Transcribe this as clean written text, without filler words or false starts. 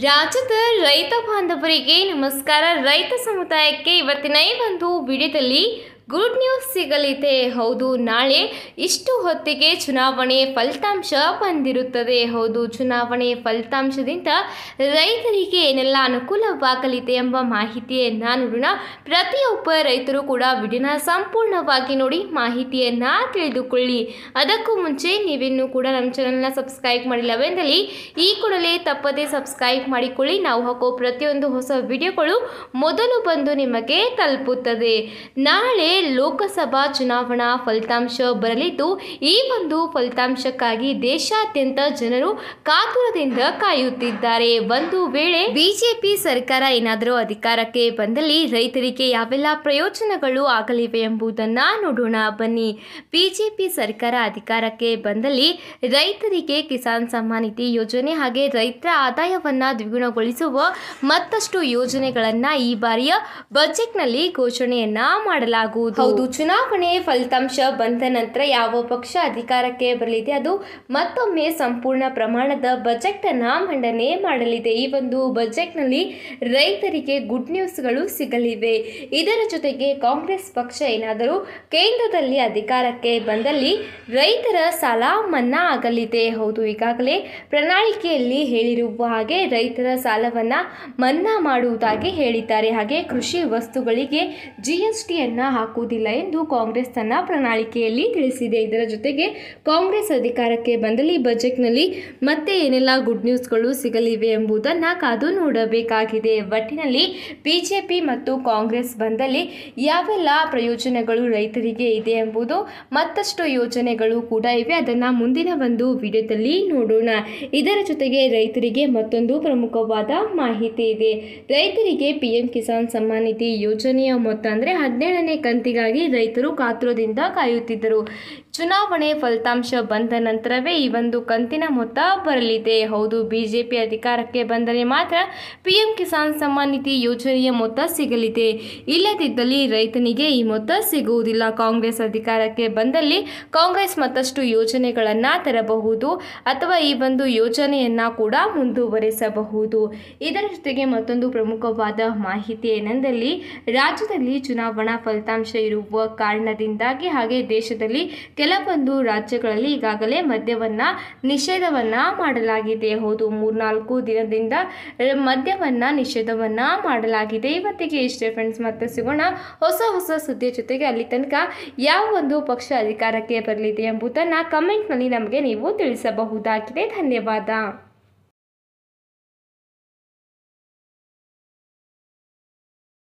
ರಾಜ್ಯದ ರೈತ ಬಾಂಧವರಿಗೆ ನಮಸ್ಕಾರ. ರೈತ ಸಮುದಾಯಕ್ಕೆ ಇವತ್ತಿನ ಈ ಒಂದು ವಿಡಿಯೋದಲ್ಲಿ ಗುಡ್ ನ್ಯೂಸ್ ಸಿಗಲಿದೆ. ಹೌದು, ನಾಳೆ ಇಷ್ಟು ಹೊತ್ತಿಗೆ ಚುನಾವಣೆ ಫಲಿತಾಂಶ ಬಂದಿರುತ್ತದೆ. ಹೌದು, ಚುನಾವಣೆ ಫಲಿತಾಂಶದಿಂದ ರೈತರಿಗೆ ಏನೆಲ್ಲ ಅನುಕೂಲವಾಗಲಿದೆ ಎಂಬ ಮಾಹಿತಿಯನ್ನು ನೋಡೋಣ. ಪ್ರತಿಯೊಬ್ಬ ರೈತರು ಕೂಡ ವಿಡಿಯೋನ ಸಂಪೂರ್ಣವಾಗಿ ನೋಡಿ ಮಾಹಿತಿಯನ್ನು ತಿಳಿದುಕೊಳ್ಳಿ. ಅದಕ್ಕೂ ಮುಂಚೆ ನೀವಿನ್ನೂ ಕೂಡ ನಮ್ಮ ಚಾನಲ್ನ ಸಬ್ಸ್ಕ್ರೈಬ್ ಮಾಡಿಲ್ಲವೆಂದಲ್ಲಿ ಈ ಕೂಡಲೇ ತಪ್ಪದೇ ಸಬ್ಸ್ಕ್ರೈಬ್ ಮಾಡಿಕೊಳ್ಳಿ. ನಾವು ಹಾಕೋ ಪ್ರತಿಯೊಂದು ಹೊಸ ವಿಡಿಯೋಗಳು ಮೊದಲು ಬಂದು ನಿಮಗೆ ತಲುಪುತ್ತದೆ. ನಾಳೆ ಲೋಕಸಭಾ ಚುನಾವಣಾ ಫಲಿತಾಂಶ ಬರಲಿದ್ದು, ಈ ಒಂದು ಫಲಿತಾಂಶಕ್ಕಾಗಿ ದೇಶಾದ್ಯಂತ ಜನರು ಕಾತುರದಿಂದ ಕಾಯುತ್ತಿದ್ದಾರೆ. ಒಂದು ವೇಳೆ ಬಿಜೆಪಿ ಸರ್ಕಾರ ಏನಾದರೂ ಅಧಿಕಾರಕ್ಕೆ ಬಂದಲ್ಲಿ ರೈತರಿಗೆ ಯಾವೆಲ್ಲ ಪ್ರಯೋಜನಗಳು ಆಗಲಿವೆ ಎಂಬುದನ್ನ ನೋಡೋಣ ಬನ್ನಿ. ಬಿಜೆಪಿ ಸರ್ಕಾರ ಅಧಿಕಾರಕ್ಕೆ ಬಂದಲ್ಲಿ ರೈತರಿಗೆ ಕಿಸಾನ್ ಸಮ್ಮಾನ್ ನಿಧಿ ಯೋಜನೆ ಹಾಗೆ ರೈತರ ಆದಾಯವನ್ನ ದ್ವಿಗುಣಗೊಳಿಸುವ ಮತ್ತಷ್ಟು ಯೋಜನೆಗಳನ್ನ ಈ ಬಾರಿಯ ಬಜೆಟ್ನಲ್ಲಿ ಘೋಷಣೆಯನ್ನ ಮಾಡಲಾಗುವುದು. ಹೌದು, ಚುನಾವಣೆ ಫಲಿತಾಂಶ ಬಂದ ನಂತರ ಯಾವ ಪಕ್ಷ ಅಧಿಕಾರಕ್ಕೆ ಬರಲಿದೆ ಅದು ಮತ್ತೊಮ್ಮೆ ಸಂಪೂರ್ಣ ಪ್ರಮಾಣದ ಬಜೆಟ್ ಅನ್ನ ಮಂಡನೆ ಮಾಡಲಿದೆ. ಈ ಒಂದು ಬಜೆಟ್ನಲ್ಲಿ ರೈತರಿಗೆ ಗುಡ್ ನ್ಯೂಸ್ಗಳು ಸಿಗಲಿವೆ. ಇದರ ಜೊತೆಗೆ ಕಾಂಗ್ರೆಸ್ ಪಕ್ಷ ಏನಾದರೂ ಕೇಂದ್ರದಲ್ಲಿ ಅಧಿಕಾರಕ್ಕೆ ಬಂದಲ್ಲಿ ರೈತರ ಸಾಲ ಮನ್ನಾ ಆಗಲಿದೆ. ಹೌದು, ಈಗಾಗಲೇ ಪ್ರಣಾಳಿಕೆಯಲ್ಲಿ ಹೇಳಿರುವ ಹಾಗೆ ರೈತರ ಸಾಲವನ್ನ ಮನ್ನಾ ಮಾಡುವುದಾಗಿ ಹೇಳಿದ್ದಾರೆ. ಹಾಗೆ ಕೃಷಿ ವಸ್ತುಗಳಿಗೆ ಜಿಎಸ್ಟಿಯನ್ನ ಹಾಕುವುದಿಲ್ಲ ಎಂದು ಕಾಂಗ್ರೆಸ್ ತನ್ನ ಪ್ರಣಾಳಿಕೆಯಲ್ಲಿ ತಿಳಿಸಿದೆ. ಇದರ ಜೊತೆಗೆ ಕಾಂಗ್ರೆಸ್ ಅಧಿಕಾರಕ್ಕೆ ಬಂದಲ್ಲಿ ಬಜೆಟ್ನಲ್ಲಿ ಮತ್ತೆ ಏನೆಲ್ಲ ಗುಡ್ ನ್ಯೂಸ್ಗಳು ಸಿಗಲಿವೆ ಎಂಬುದನ್ನು ಕಾದು ನೋಡಬೇಕಾಗಿದೆ. ಒಟ್ಟಿನಲ್ಲಿ ಬಿಜೆಪಿ ಮತ್ತು ಕಾಂಗ್ರೆಸ್ ಬಂದಲ್ಲಿ ಯಾವೆಲ್ಲ ಪ್ರಯೋಜನಗಳು ರೈತರಿಗೆ ಇದೆ ಎಂಬುದು ಮತ್ತಷ್ಟು ಯೋಜನೆಗಳು ಕೂಡ ಇವೆ. ಅದನ್ನು ಮುಂದಿನ ಒಂದು ವಿಡಿಯೋದಲ್ಲಿ ನೋಡೋಣ. ಇದರ ಜೊತೆಗೆ ರೈತರಿಗೆ ಮತ್ತೊಂದು ಪ್ರಮುಖವಾದ ಮಾಹಿತಿ ಇದೆ. ರೈತರಿಗೆ ಪಿಎಂ ಕಿಸಾನ್ ಸಮ್ಮಾನ್ ನಿಧಿ ಯೋಜನೆಯ ಮೊತ್ತ ಅಂದರೆ 17ನೇ ಕಂತಿಗಾಗಿ ರೈತರು ಕಾತುರದಿಂದ ಕಾಯುತ್ತಿದ್ದರು. ಚುನಾವಣೆ ಫಲಿತಾಂಶ ಬಂದ ನಂತರವೇ ಈ ಒಂದು ಕಂತಿನ ಮೊತ್ತ ಬರಲಿದೆ. ಹೌದು, ಬಿಜೆಪಿ ಅಧಿಕಾರಕ್ಕೆ ಬಂದರೆ ಮಾತ್ರ ಪಿಎಂ ಕಿಸಾನ್ ಸಮ್ಮಾನ್ ನಿಧಿ ಯೋಜನೆಯ ಮೊತ್ತ ಸಿಗಲಿದೆ. ಇಲ್ಲದಿದ್ದಲ್ಲಿ ರೈತನಿಗೆ ಈ ಮೊತ್ತ ಸಿಗುವುದಿಲ್ಲ. ಕಾಂಗ್ರೆಸ್ ಅಧಿಕಾರಕ್ಕೆ ಬಂದಲ್ಲಿ ಕಾಂಗ್ರೆಸ್ ಮತ್ತಷ್ಟು ಯೋಜನೆಗಳನ್ನು ತರಬಹುದು ಅಥವಾ ಈ ಒಂದು ಯೋಜನೆಯನ್ನ ಕೂಡ ಮುಂದುವರಿಸಬಹುದು. ಇದರ ಜೊತೆಗೆ ಮತ್ತೊಂದು ಪ್ರಮುಖವಾದ ಮಾಹಿತಿ ಏನೆಂದಲ್ಲಿ ರಾಜ್ಯದಲ್ಲಿ ಚುನಾವಣಾ ಫಲಿತಾಂಶ ಇರುವ ಕಾರಣದಿಂದಾಗಿ ಹಾಗೆ ದೇಶದಲ್ಲಿ ಕೆಲವೊಂದು ರಾಜ್ಯಗಳಲ್ಲಿ ಈಗಾಗಲೇ ಮದ್ಯವನ್ನ ನಿಷೇಧವನ್ನ ಮಾಡಲಾಗಿದೆ. ಹೌದು, 3-4 ದಿನದಿಂದ ಮದ್ಯವನ್ನ ನಿಷೇಧವನ್ನ ಮಾಡಲಾಗಿದೆ. ಇವತ್ತಿಗೆ ಇಷ್ಟೇ ಫ್ರೆಂಡ್ಸ್, ಮತ್ತೆ ಸಿಗೋಣ ಹೊಸ ಸುದ್ದಿಯ ಜೊತೆಗೆ. ಅಲ್ಲಿ ತನಕ ಯಾವ ಒಂದು ಪಕ್ಷ ಅಧಿಕಾರಕ್ಕೆ ಬರಲಿದೆ ಎಂಬುದನ್ನು ಕಮೆಂಟ್ನಲ್ಲಿ ನಮಗೆ ನೀವು ತಿಳಿಸಬಹುದಾಗಿದೆ. ಧನ್ಯವಾದ.